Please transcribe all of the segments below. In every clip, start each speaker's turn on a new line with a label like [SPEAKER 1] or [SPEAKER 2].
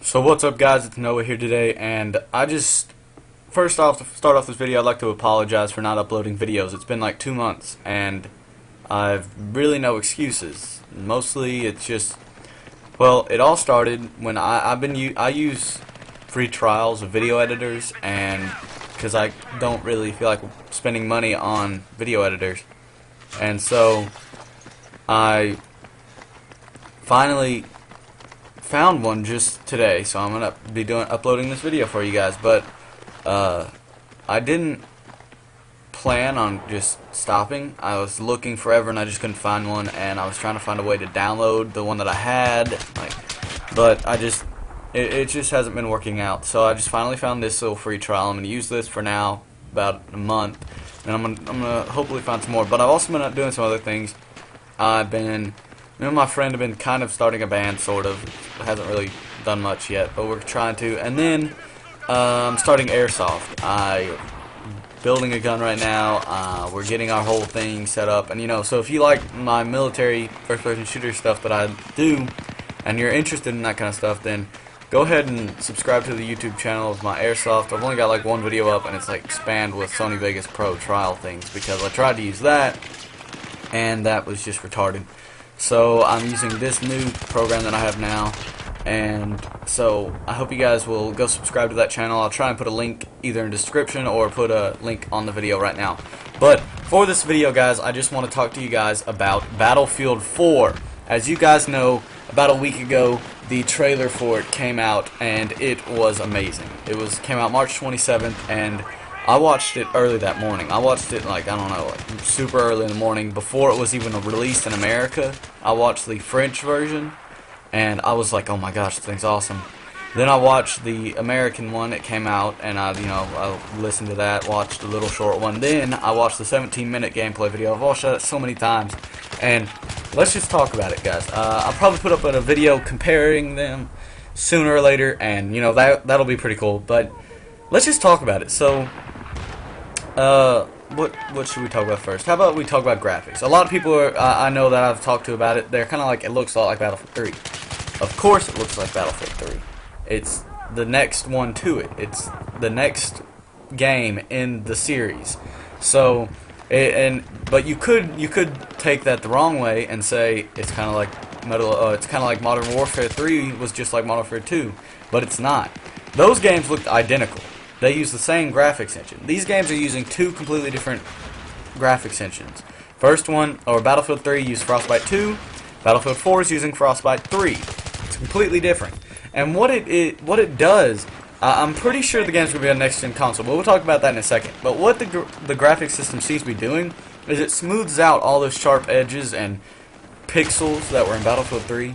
[SPEAKER 1] So what's up, guys? It's Noah here today, and I just first off, to start off this video, I'd like to apologize for not uploading videos. It's been like 2 months and I've really no excuses. Mostly it's just, well, it all started when I use free trials of video editors, and because I don't really feel like spending money on video editors, and so I finally found one just today, so I'm gonna be uploading this video for you guys. But I didn't plan on just stopping. I was looking forever and I just couldn't find one, and I was trying to find a way to download the one that I had, but it just hasn't been working out. So I just finally found this little free trial. I'm gonna use this for now, about a month, and I'm gonna hopefully find some more. But I've also been doing some other things. Me and my friend have been kind of starting a band, sort of. Hasn't really done much yet, but we're trying to. And then I'm starting airsoft. I'm building a gun right now. We're getting our whole thing set up, and so if you like my military first-person shooter stuff that I do, and you're interested in that kind of stuff, then go ahead and subscribe to the YouTube channel of my airsoft. I've only got like one video up, and it's like Expand with Sony Vegas Pro trial things, because I tried to use that, and that was just retarded. So I'm using this new program that I have now, and so I hope you guys will go subscribe to that channel. I'll try and put a link either in the description or put a link on the video right now. But for this video, guys, I just want to talk to you guys about Battlefield 4. As you guys know, about a week ago, the trailer for it came out, and it was amazing. Came out March 27th, and I watched it early that morning. I watched it like super early in the morning, before it was even released in America. I watched the French version, and I was like, oh my gosh, this thing's awesome. Then I watched the American one. It came out, and I listened to that, watched the little short one. Then I watched the 17-minute gameplay video. I've watched that so many times, and let's just talk about it, guys. I'll probably put up a video comparing them sooner or later, and that'll be pretty cool. But let's just talk about it. So what should we talk about first? How about we talk about graphics? A lot of people I know that I've talked to about it, they're kind of like, it looks a lot like Battlefield 3. Of course it looks like Battlefield 3. It's the next one to it. It's the next game in the series. So, but you could take that the wrong way and say it's kind of like Modern Warfare 3 was just like Modern Warfare 2, but it's not. Those games looked identical. They use the same graphics engine. These games are using two completely different graphics engines. First one, or Battlefield 3, used Frostbite 2. Battlefield 4 is using Frostbite 3. It's completely different. And what it does, I'm pretty sure the game's going to be on next-gen console, but we'll talk about that in a second. But what the graphics system seems to be doing is it smooths out all those sharp edges and pixels that were in Battlefield 3.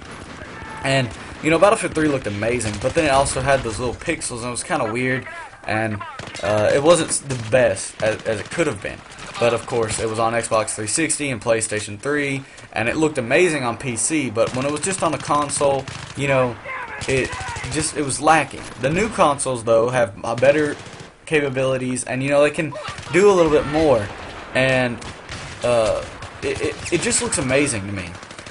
[SPEAKER 1] And, Battlefield 3 looked amazing, but then it also had those little pixels, and it was kind of weird. And it wasn't the best as it could have been, but of course it was on Xbox 360 and PlayStation 3, and it looked amazing on PC. But when it was just on the console, it was lacking. The new consoles, though, have better capabilities, and they can do a little bit more, and it just looks amazing to me.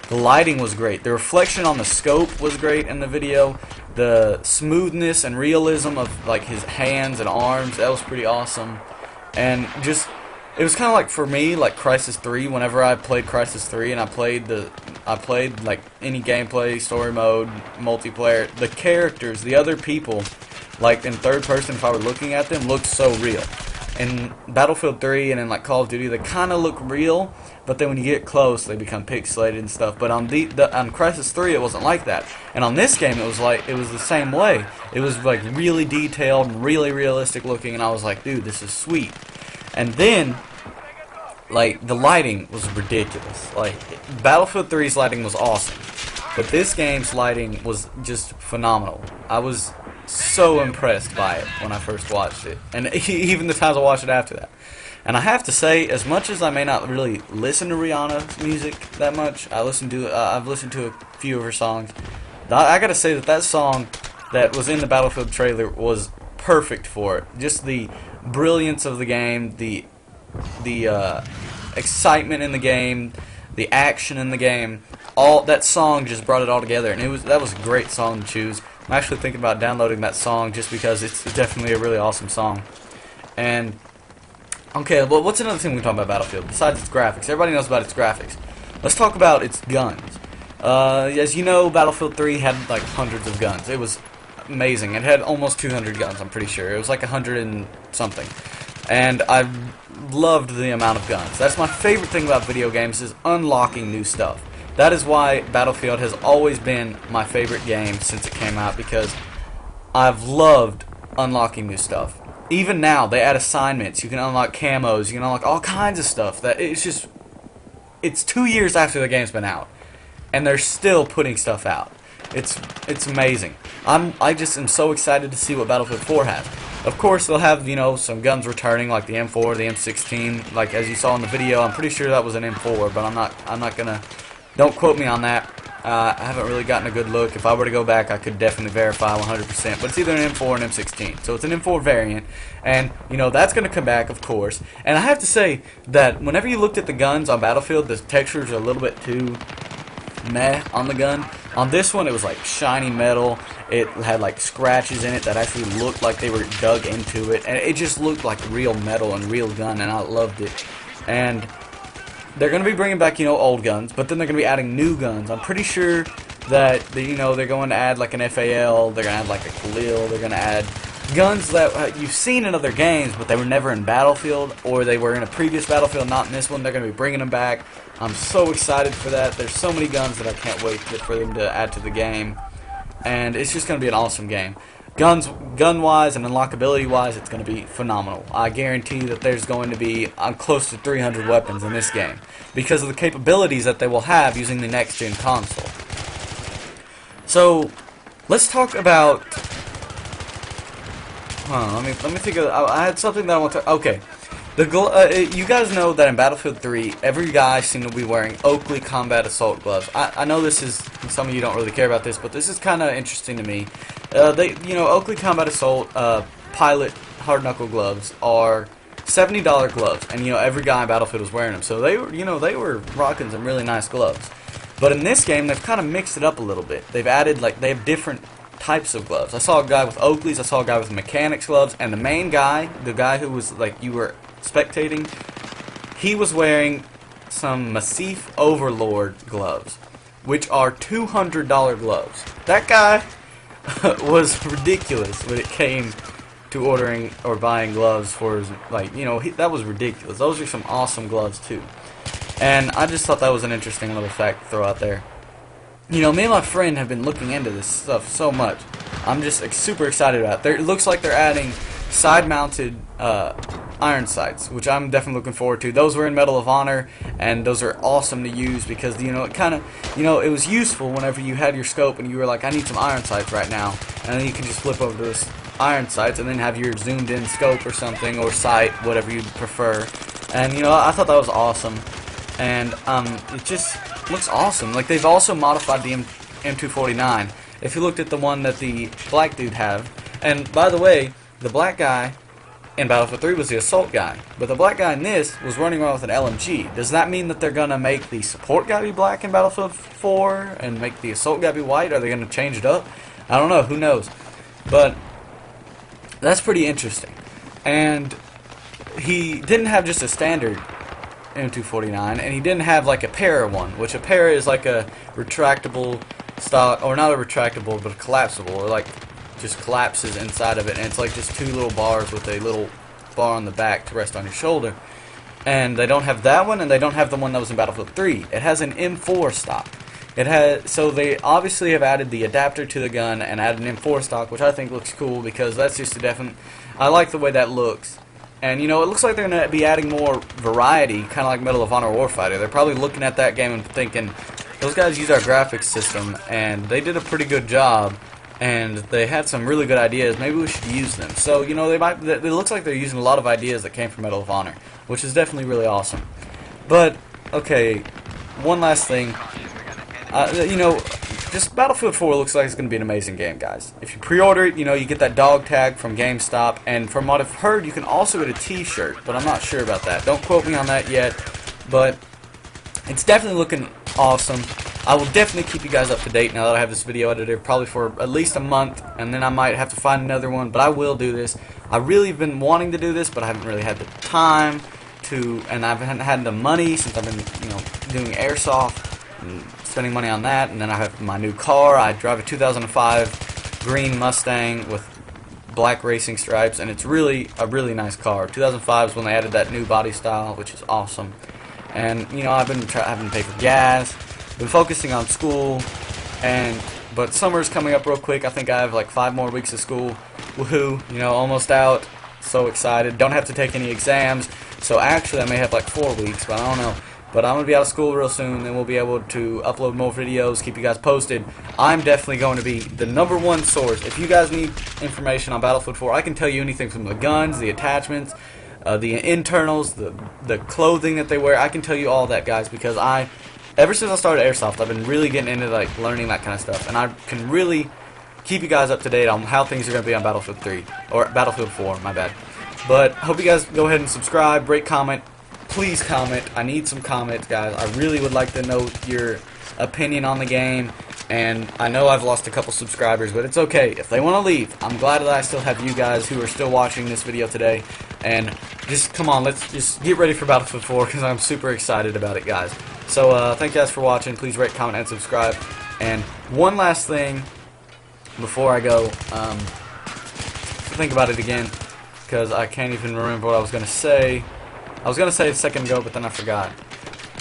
[SPEAKER 1] The lighting was great. The reflection on the scope was great in the video. The smoothness and realism of like his hands and arms, that was pretty awesome. And just, it was kind of like, for me, like Crysis 3. Whenever I played Crysis 3 and I played like any gameplay, story mode, multiplayer, the characters, the other people, like in third person, if I were looking at them, looked so real. In Battlefield 3 and in like Call of Duty, they kind of look real, but then when you get close, they become pixelated and stuff. But on Crysis 3, it wasn't like that. And on this game, it was the same way. It was like really detailed, really realistic looking, and I was like, dude, this is sweet. And then, like, the lighting was ridiculous. Like, Battlefield 3's lighting was awesome, but this game's lighting was just phenomenal. I was so impressed by it when I first watched it, and even the times I watched it after that. And I have to say, as much as I may not really listen to Rihanna's music that much, I've listened to a few of her songs. I gotta say that song that was in the Battlefield trailer was perfect for it. Just the brilliance of the game, the excitement in the game, the action in the game. All that song just brought it all together, and that was a great song to choose. I'm actually thinking about downloading that song just because it's definitely a really awesome song. And okay, well, what's another thing we can talk about Battlefield besides its graphics? Everybody knows about its graphics. Let's talk about its guns. As you know, Battlefield 3 had like hundreds of guns. It was amazing. It had almost 200 guns, I'm pretty sure. It was like 100 and something. And I loved the amount of guns. That's my favorite thing about video games, is unlocking new stuff. That is why Battlefield has always been my favorite game since it came out, because I've loved unlocking new stuff. Even now, they add assignments. You can unlock camos. You can unlock all kinds of stuff. That it's just, it's 2 years after the game's been out, and they're still putting stuff out. It's amazing. I just am so excited to see what Battlefield 4 has. Of course, they'll have, you know, some guns returning, like the M4, the M16. Like as you saw in the video, I'm pretty sure that was an M4, but I'm not gonna. Don't quote me on that. I haven't really gotten a good look. If I were to go back, I could definitely verify 100%. But it's either an M4 or an M16. So it's an M4 variant. And, you know, that's going to come back, of course. And I have to say that whenever you looked at the guns on Battlefield, the textures are a little bit too meh on the gun. On this one, it was like shiny metal. It had like scratches in it that actually looked like they were dug into it. And it just looked like real metal and real gun, and I loved it. And they're going to be bringing back, you know, old guns, but then they're going to be adding new guns. I'm pretty sure that, you know, they're going to add like an FAL, they're going to add like a Khalil, they're going to add guns that you've seen in other games, but they were never in Battlefield, or they were in a previous Battlefield, not in this one. They're going to be bringing them back. I'm so excited for that. There's so many guns that I can't wait for them to add to the game, and it's just going to be an awesome game. Gun-wise and unlockability-wise, it's going to be phenomenal. I guarantee that there's going to be close to 300 weapons in this game because of the capabilities that they will have using the next-gen console. So, let's talk about. Let me think of. I had something that I want to. Okay, you guys know that in Battlefield 3, every guy seemed to be wearing Oakley Combat Assault gloves. I know this is, some of you don't really care about this, but this is kind of interesting to me. Oakley Combat Assault Pilot Hard Knuckle gloves are $70 gloves, and every guy in Battlefield was wearing them. So they were rocking some really nice gloves. But in this game, they've kind of mixed it up a little bit. They've added, they have different types of gloves. I saw a guy with Oakley's, I saw a guy with mechanics gloves, and the main guy, the guy who was you were spectating, he was wearing some Massif Overlord gloves, which are $200 gloves. That guy was ridiculous when it came to ordering or buying gloves for his, that was ridiculous. Those are some awesome gloves too. And I just thought that was an interesting little fact to throw out there. Me and my friend have been looking into this stuff so much. I'm just super excited about it. It looks like they're adding side-mounted iron sights, which I'm definitely looking forward to. Those were in Medal of Honor, and those are awesome to use because, it kind of, it was useful whenever you had your scope and you were like, I need some iron sights right now. And then you can just flip over to this iron sights and then have your zoomed-in scope or something, or sight, whatever you prefer. And, I thought that was awesome. And it just looks awesome. They've also modified the M249. If you looked at the one that the black dude had, and by the way, the black guy in Battlefield 3 was the assault guy, but the black guy in this was running around with an LMG. Does that mean that they're gonna make the support guy be black in Battlefield 4 and make the assault guy be white? Are they gonna change it up? I don't know. Who knows? But that's pretty interesting. And he didn't have just a standard M249, and he didn't have a para one, which a para is like a retractable stock, or not a retractable, but a collapsible, or just collapses inside of it, and it's just two little bars with a little bar on the back to rest on your shoulder. And they don't have that one, and they don't have the one that was in Battlefield 3. It has an M4 stock. So they obviously have added the adapter to the gun and added an M4 stock, which I think looks cool because that's just a definite. I like the way that looks. And, it looks like they're going to be adding more variety, kind of like Medal of Honor Warfighter. They're probably looking at that game and thinking, those guys use our graphics system, and they did a pretty good job, and they had some really good ideas. Maybe we should use them. So, it looks like they're using a lot of ideas that came from Medal of Honor, which is definitely really awesome. But, okay, one last thing. Just Battlefield 4 looks like it's going to be an amazing game, guys. If you pre-order it, you get that dog tag from GameStop, and from what I've heard, you can also get a t-shirt, but I'm not sure about that. Don't quote me on that yet, but it's definitely looking awesome. I will definitely keep you guys up to date now that I have this video edited, probably for at least a month, and then I might have to find another one, but I will do this. I really have been wanting to do this, but I haven't really had the time to, and I haven't had the money since I've been, doing airsoft and spending money on that, and then I have my new car. I drive a 2005 green Mustang with black racing stripes, and it's really a really nice car. 2005 is when they added that new body style, which is awesome. And I've been having to pay for gas, been focusing on school, but summer's coming up real quick. I think I have like 5 more weeks of school. Woohoo! Almost out. So excited. Don't have to take any exams. So actually, I may have like 4 weeks, but I don't know. But I'm going to be out of school real soon, and we'll be able to upload more videos, keep you guys posted. I'm definitely going to be the #1 source. If you guys need information on Battlefield 4, I can tell you anything from the guns, the attachments, the internals, the clothing that they wear. I can tell you all that, guys, because ever since I started Airsoft, I've been really getting into like learning that kind of stuff, and I can really keep you guys up to date on how things are going to be on Battlefield 3, or Battlefield 4, my bad. But hope you guys go ahead and subscribe, rate, comment. Please comment. I need some comments, guys. I really would like to know your opinion on the game, and I know I've lost a couple subscribers, but it's okay. If they want to leave, I'm glad that I still have you guys who are still watching this video today, and just come on, let's just get ready for Battlefield 4, because I'm super excited about it, guys. So thank you guys for watching. Please rate, comment, and subscribe. And one last thing before I go, think about it again, because I can't even remember what I was going to say. I was going to say a second ago, but then I forgot.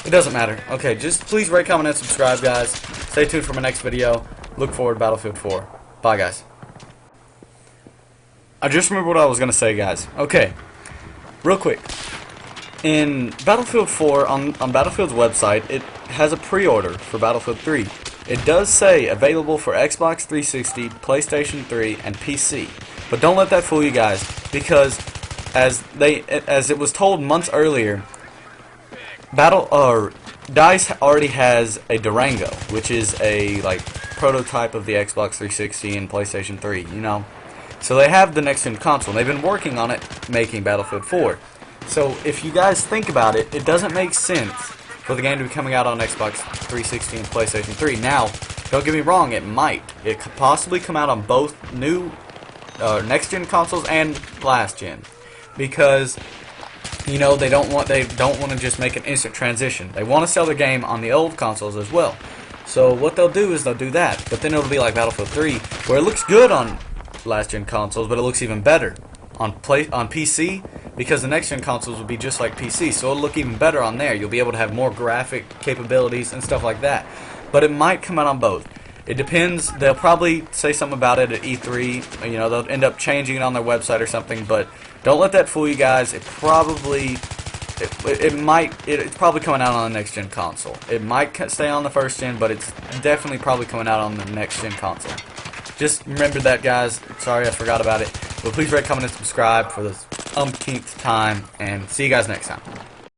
[SPEAKER 1] It doesn't matter. Okay, just please rate, comment, and subscribe, guys. Stay tuned for my next video. Look forward to Battlefield 4. Bye, guys. I just remembered what I was going to say, guys. Okay, real quick. In Battlefield 4, on Battlefield's website, it has a pre-order for Battlefield 3. It does say available for Xbox 360, PlayStation 3, and PC. But don't let that fool you guys, because as it was told months earlier, DICE already has a Durango, which is a prototype of the Xbox 360 and PlayStation 3. So they have the next-gen console. They've been working on it, making Battlefield 4. So if you guys think about it, it doesn't make sense for the game to be coming out on Xbox 360 and PlayStation 3. Now, don't get me wrong, it might. It could possibly come out on both new next-gen consoles and last-gen, because they don't want to just make an instant transition. They want to sell the game on the old consoles as well. So what they'll do is they'll do that, but then it'll be like Battlefield 3, where it looks good on last-gen consoles, but it looks even better on PC, because the next-gen consoles will be just like PC, so it'll look even better on there. You'll be able to have more graphic capabilities and stuff like that. But it might come out on both. It depends. They'll probably say something about it at E3. They'll end up changing it on their website or something, but don't let that fool you guys. It's probably coming out on the next-gen console. It might stay on the first-gen, but it's definitely probably coming out on the next-gen console. Just remember that, guys. Sorry I forgot about it. But please rate, comment, and subscribe for the umpteenth time, and see you guys next time.